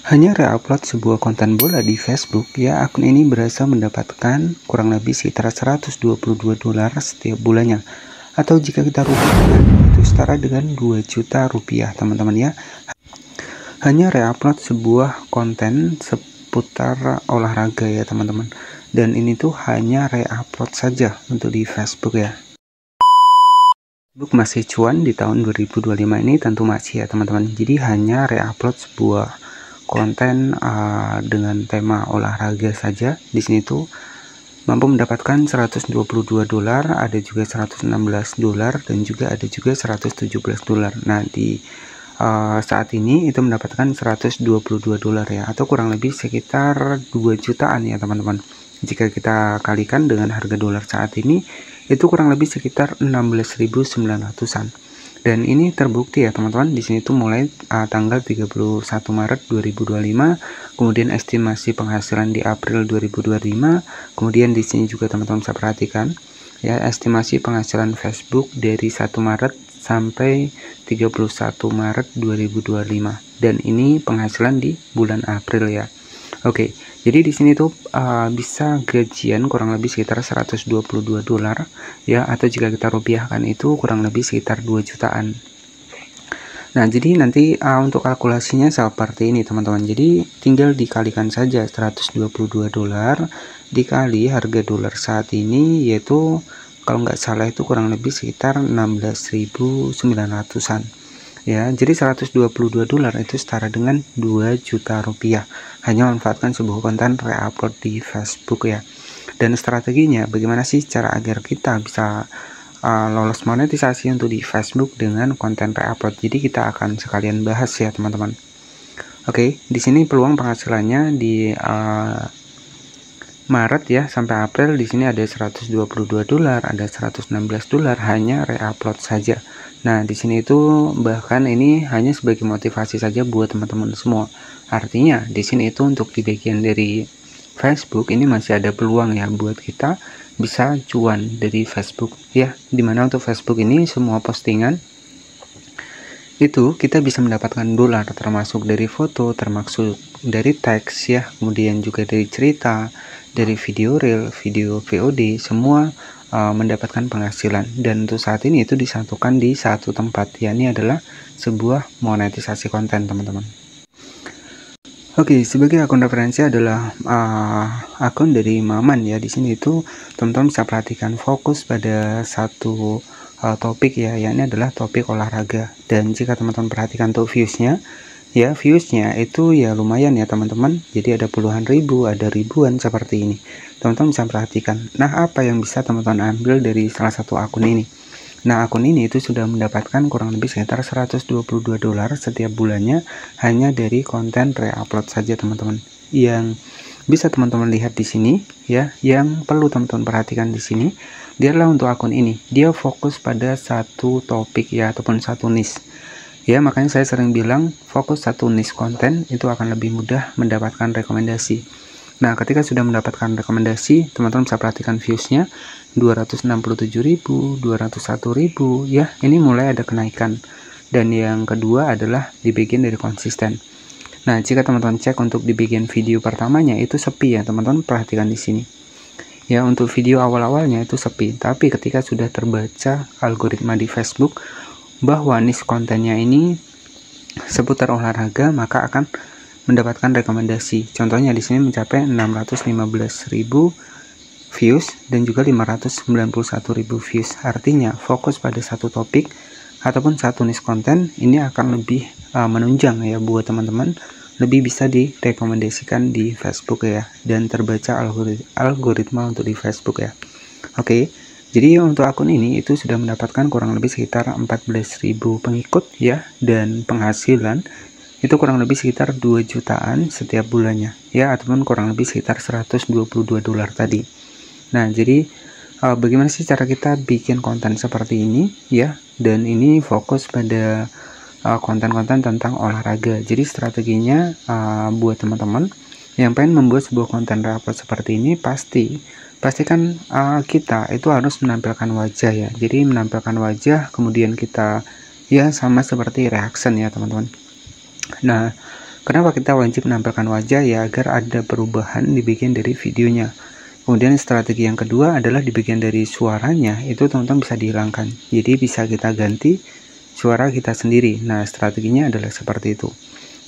Hanya reupload sebuah konten bola di Facebook, ya akun ini berasa mendapatkan kurang lebih sekitar $122 setiap bulannya. Atau jika kita rupiahkan, itu setara dengan 2 juta rupiah, teman-teman ya. Hanya reupload sebuah konten seputar olahraga ya, teman-teman. Dan ini tuh hanya reupload saja untuk di Facebook ya. Facebook masih cuan di tahun 2025 ini tentu masih ya, teman-teman. Jadi hanya reupload sebuah konten dengan tema olahraga saja. Di sini tuh mampu mendapatkan $122, ada juga $116 dan juga ada juga $117. Nah, di saat ini itu mendapatkan $122 ya, atau kurang lebih sekitar 2 jutaan ya, teman-teman. Jika kita kalikan dengan harga dolar saat ini, itu kurang lebih sekitar 16.900-an. Dan ini terbukti ya, teman-teman. Di sini tuh mulai tanggal 31 Maret 2025, kemudian estimasi penghasilan di April 2025. Kemudian di sini juga teman-teman bisa perhatikan ya, estimasi penghasilan Facebook dari 1 Maret sampai 31 Maret 2025. Dan ini penghasilan di bulan April ya. Oke, jadi di sini tuh bisa gajian kurang lebih sekitar $122 ya, atau jika kita rupiahkan itu kurang lebih sekitar 2 jutaan. Nah, jadi nanti untuk kalkulasinya seperti ini, teman-teman. Jadi tinggal dikalikan saja $122 dikali harga dolar saat ini, yaitu kalau nggak salah itu kurang lebih sekitar 16.900-an. Ya, jadi $122 itu setara dengan 2 juta rupiah. Hanya manfaatkan sebuah konten reupload di Facebook ya. Dan strateginya bagaimana sih cara agar kita bisa lolos monetisasi untuk di Facebook dengan konten reupload? Jadi kita akan sekalian bahas ya, teman-teman. Oke, di sini peluang penghasilannya di Maret ya sampai April, di sini ada $122, ada $116 hanya reupload saja. Nah, di sini itu bahkan ini hanya sebagai motivasi saja buat teman-teman semua. Artinya di sini itu untuk di bagian dari Facebook ini masih ada peluang ya buat kita bisa cuan dari Facebook ya. Dimana untuk Facebook ini semua postingan itu kita bisa mendapatkan dolar, termasuk dari foto, termasuk dari teks ya, kemudian juga dari cerita, dari video reel, video VOD, semua mendapatkan penghasilan. Dan untuk saat ini itu disatukan di satu tempat, yakni adalah sebuah monetisasi konten, teman-teman. Oke, sebagai akun referensi adalah akun dari Maman ya. Di sini itu teman-teman bisa perhatikan fokus pada satu topik ya, yakni adalah topik olahraga. Dan jika teman-teman perhatikan tuh viewsnya ya, viewsnya itu ya lumayan ya, teman-teman. Jadi ada puluhan ribu, ada ribuan seperti ini. Teman-teman bisa perhatikan. Nah, apa yang bisa teman-teman ambil dari salah satu akun ini? Nah, akun ini itu sudah mendapatkan kurang lebih sekitar $122 setiap bulannya hanya dari konten reupload saja, teman-teman. Yang bisa teman-teman lihat di sini ya, yang perlu teman-teman perhatikan di sini, dia adalah untuk akun ini. Dia fokus pada satu topik ya, ataupun satu niche. Ya, makanya saya sering bilang fokus satu niche konten itu akan lebih mudah mendapatkan rekomendasi. Nah, ketika sudah mendapatkan rekomendasi, teman-teman bisa perhatikan viewsnya 267.000, 201.000 ya, ini mulai ada kenaikan. Dan yang kedua adalah di bagian dari konsisten. Nah, jika teman-teman cek untuk di bagian video pertamanya itu sepi ya, teman-teman perhatikan di sini. Ya, untuk video awal-awalnya itu sepi, tapi ketika sudah terbaca algoritma di Facebook bahwa niche kontennya ini seputar olahraga, maka akan mendapatkan rekomendasi. Contohnya di sini mencapai 615.000 views dan juga 591.000 views. Artinya fokus pada satu topik ataupun satu niche konten ini akan lebih menunjang ya buat teman-teman, lebih bisa direkomendasikan di Facebook ya, dan terbaca algoritma untuk di Facebook ya. Oke, jadi untuk akun ini itu sudah mendapatkan kurang lebih sekitar 14.000 pengikut ya, dan penghasilan itu kurang lebih sekitar 2 jutaan setiap bulannya ya, ataupun kurang lebih sekitar $122 tadi. Nah, jadi bagaimana sih cara kita bikin konten seperti ini ya, dan ini fokus pada konten-konten tentang olahraga. Jadi strateginya buat teman-teman yang pengen membuat sebuah konten reupload seperti ini, pastikan kita itu harus menampilkan wajah ya. Jadi menampilkan wajah, kemudian kita ya sama seperti reaction ya, teman-teman. Nah, Kenapa kita wajib menampilkan wajah? Ya agar ada perubahan di bagian dari videonya. Kemudian strategi yang kedua adalah di bagian dari suaranya itu teman-teman bisa dihilangkan. Jadi bisa kita ganti suara kita sendiri. Nah, strateginya adalah seperti itu.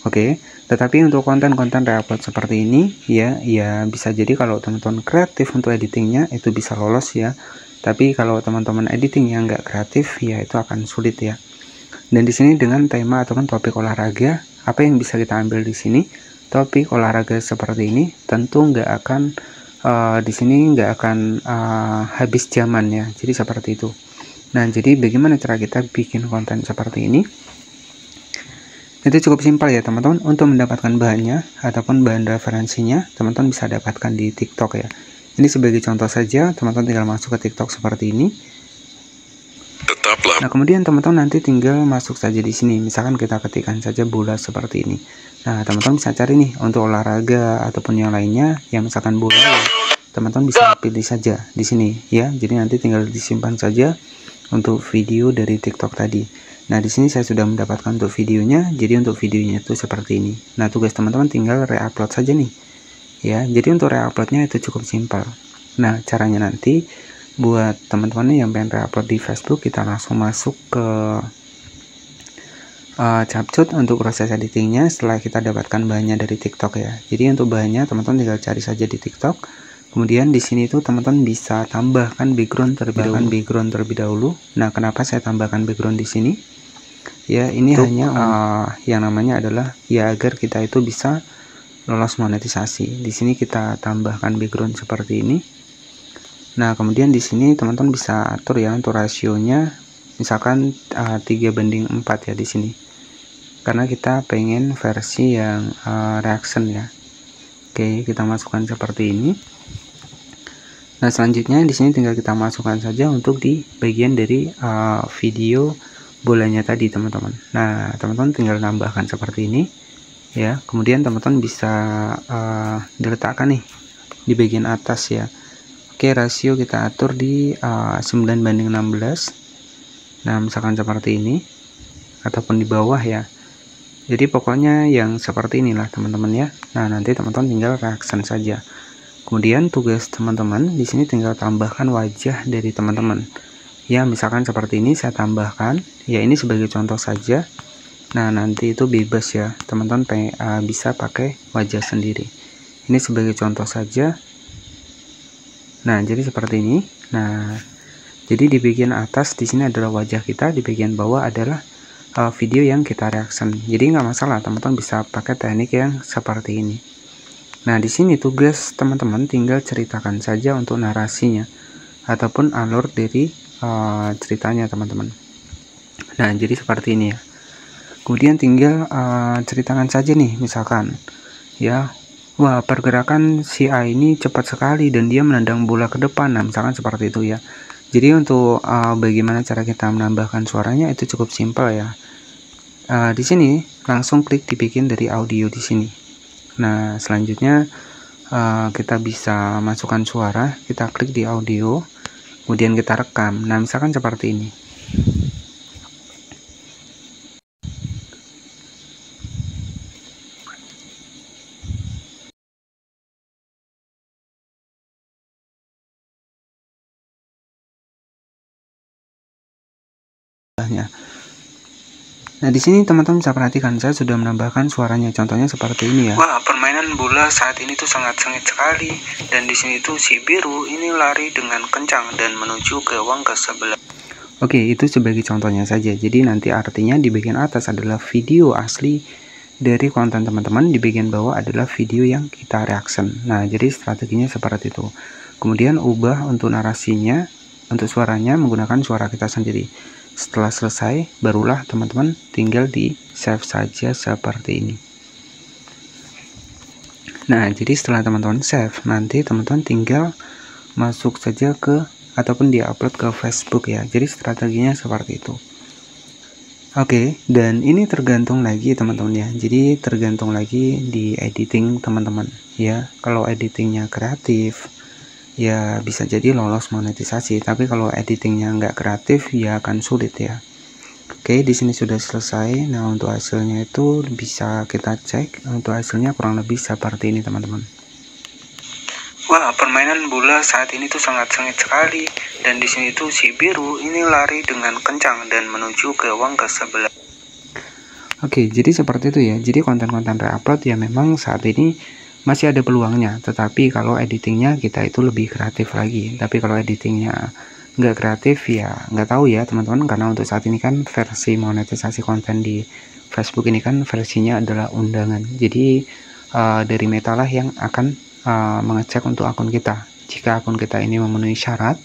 Oke, tetapi untuk konten-konten reupload seperti ini ya bisa jadi kalau teman-teman kreatif untuk editingnya itu bisa lolos ya. Tapi kalau teman-teman editing yang nggak kreatif ya itu akan sulit ya. Dan di sini dengan tema ataupun topik olahraga, apa yang bisa kita ambil di sini? Topik olahraga seperti ini tentu nggak akan di sini nggak akan habis zaman ya. Jadi seperti itu. Nah, jadi bagaimana cara kita bikin konten seperti ini? Itu cukup simpel ya teman-teman. Untuk mendapatkan bahannya ataupun bahan referensinya, teman-teman bisa dapatkan di TikTok ya. Ini sebagai contoh saja, teman-teman tinggal masuk ke TikTok seperti ini. Nah, kemudian teman-teman nanti tinggal masuk saja di sini. Misalkan kita ketikkan saja bola seperti ini. Nah, teman-teman bisa cari nih untuk olahraga ataupun yang lainnya, yang misalkan bola ya, teman-teman bisa pilih saja di sini ya. Jadi nanti tinggal disimpan saja untuk video dari TikTok tadi. Nah, di sini saya sudah mendapatkan untuk videonya. Jadi untuk videonya itu seperti ini. Nah, tugas teman-teman tinggal reupload saja nih. Ya, jadi untuk reuploadnya itu cukup simpel. Nah, caranya nanti buat teman-teman yang pengen reupload di Facebook, kita langsung masuk ke Capcut untuk proses editingnya setelah kita dapatkan bahannya dari TikTok ya. Jadi untuk bahannya teman-teman tinggal cari saja di TikTok. Kemudian di sini tuh teman-teman bisa tambahkan background terlebih dahulu. Nah, kenapa saya tambahkan background di sini? Ya, ini hanya yang namanya adalah ya agar kita itu bisa lolos monetisasi. Di sini kita tambahkan background seperti ini. Nah, kemudian di sini teman-teman bisa atur ya untuk rasionya, misalkan 3:4 ya di sini. Karena kita pengen versi yang reaction ya. Oke, kita masukkan seperti ini. Nah, selanjutnya di sini tinggal kita masukkan saja untuk di bagian dari video bolanya tadi, teman-teman. Nah, teman-teman tinggal tambahkan seperti ini ya. Kemudian teman-teman bisa diletakkan nih di bagian atas ya. Oke, rasio kita atur di 9:16. Nah, misalkan seperti ini ataupun di bawah ya. Jadi pokoknya yang seperti inilah teman-teman ya. Nah, nanti teman-teman tinggal reaction saja. Kemudian tugas teman-teman di sini tinggal tambahkan wajah dari teman-teman. Ya, misalkan seperti ini saya tambahkan. Ya, ini sebagai contoh saja. Nah, nanti itu bebas ya. Teman-teman bisa pakai wajah sendiri. Ini sebagai contoh saja. Nah, jadi seperti ini. Nah, jadi di bagian atas di sini adalah wajah kita, di bagian bawah adalah video yang kita reaction. Jadi nggak masalah, teman-teman bisa pakai teknik yang seperti ini. Nah, di sini tugas teman-teman tinggal ceritakan saja untuk narasinya ataupun alur dari ceritanya teman-teman. Nah, jadi seperti ini ya. Kemudian tinggal ceritakan saja nih, misalkan ya. Wah, pergerakan si A ini cepat sekali dan dia menendang bola ke depan. Nah, misalkan seperti itu ya. Jadi untuk bagaimana cara kita menambahkan suaranya itu cukup simpel ya. Di sini langsung klik dibikin dari audio di sini. Nah, selanjutnya kita bisa masukkan suara. Kita klik di audio, kemudian kita rekam. Nah, misalkan seperti ini. Nah, di sini teman-teman bisa perhatikan saya sudah menambahkan suaranya. Contohnya seperti ini ya. Wah, permainan bola saat ini tuh sangat sengit sekali, dan di sini tuh si biru ini lari dengan kencang dan menuju ke gawang ke sebelah. Oke, itu sebagai contohnya saja. Jadi nanti artinya di bagian atas adalah video asli dari konten teman-teman, di bagian bawah adalah video yang kita reaction. Nah, jadi strateginya seperti itu. Kemudian ubah untuk narasinya, untuk suaranya menggunakan suara kita sendiri. Setelah selesai, barulah teman-teman tinggal di save saja seperti ini. Nah, jadi setelah teman-teman save, nanti teman-teman tinggal masuk saja ke ataupun di-upload ke Facebook ya. Jadi strateginya seperti itu. Oke, dan ini tergantung lagi teman-teman ya. Jadi tergantung lagi di editing teman-teman ya. Kalau editingnya kreatif, ya bisa jadi lolos monetisasi, tapi kalau editingnya nggak kreatif ya akan sulit ya. Oke, di sini sudah selesai. Nah, untuk hasilnya itu bisa kita cek. Untuk hasilnya kurang lebih seperti ini, teman-teman. Wah, permainan bola saat ini tuh sangat sengit sekali. Dan di sini tuh si biru ini lari dengan kencang dan menuju ke gawang ke sebelah. Oke, jadi seperti itu ya. Jadi konten-konten reupload ya memang saat ini masih ada peluangnya. Tetapi kalau editingnya kita itu lebih kreatif lagi. Tapi kalau editingnya nggak kreatif ya nggak tahu ya teman-teman, karena untuk saat ini kan versi monetisasi konten di Facebook ini kan versinya adalah undangan. Jadi dari Meta lah yang akan mengecek untuk akun kita. Jika akun kita ini memenuhi syarat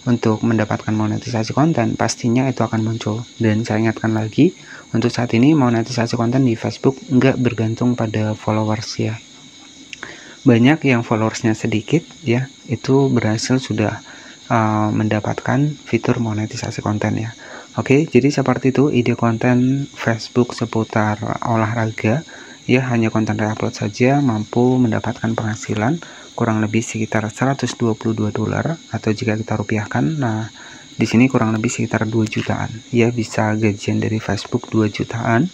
untuk mendapatkan monetisasi konten, pastinya itu akan muncul. Dan saya ingatkan lagi, untuk saat ini monetisasi konten di Facebook nggak bergantung pada followers ya. Banyak yang followersnya sedikit ya, itu berhasil sudah mendapatkan fitur monetisasi konten ya. Oke, jadi seperti itu ide konten Facebook seputar olahraga ya, hanya konten reupload saja mampu mendapatkan penghasilan kurang lebih sekitar $122 atau jika kita rupiahkan, nah di sini kurang lebih sekitar 2 jutaan ya, bisa gajian dari Facebook 2 jutaan.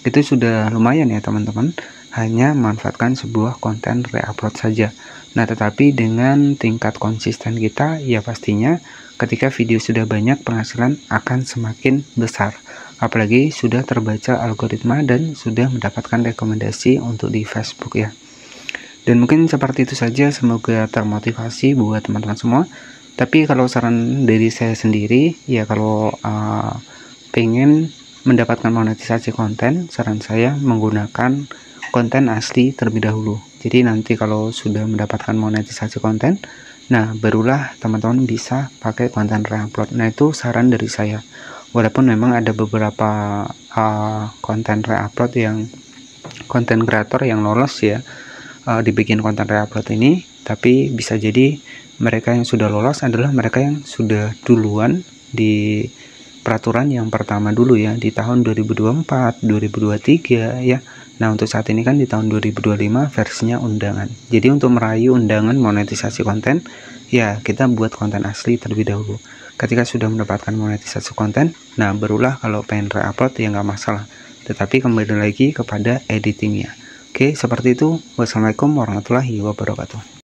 Itu sudah lumayan ya teman-teman, hanya memanfaatkan sebuah konten reupload saja. Nah, tetapi dengan tingkat konsisten kita, ya pastinya ketika video sudah banyak, penghasilan akan semakin besar. Apalagi sudah terbaca algoritma dan sudah mendapatkan rekomendasi untuk di Facebook ya. Dan mungkin seperti itu saja, semoga termotivasi buat teman-teman semua. Tapi kalau saran dari saya sendiri, ya kalau pengen mendapatkan monetisasi konten, saran saya menggunakan konten asli terlebih dahulu. Jadi nanti kalau sudah mendapatkan monetisasi konten, nah barulah teman-teman bisa pakai konten reupload. Nah, itu saran dari saya. Walaupun memang ada beberapa konten reupload yang konten kreator yang lolos ya dibikin konten reupload ini, tapi bisa jadi mereka yang sudah lolos adalah mereka yang sudah duluan di peraturan yang pertama dulu ya, di tahun 2024, 2023 ya. Nah, untuk saat ini kan di tahun 2025 versinya undangan. Jadi untuk merayu undangan monetisasi konten, ya kita buat konten asli terlebih dahulu. Ketika sudah mendapatkan monetisasi konten, nah barulah kalau pengen reupload ya nggak masalah. Tetapi kembali lagi kepada editingnya. Oke, seperti itu. Wassalamualaikum warahmatullahi wabarakatuh.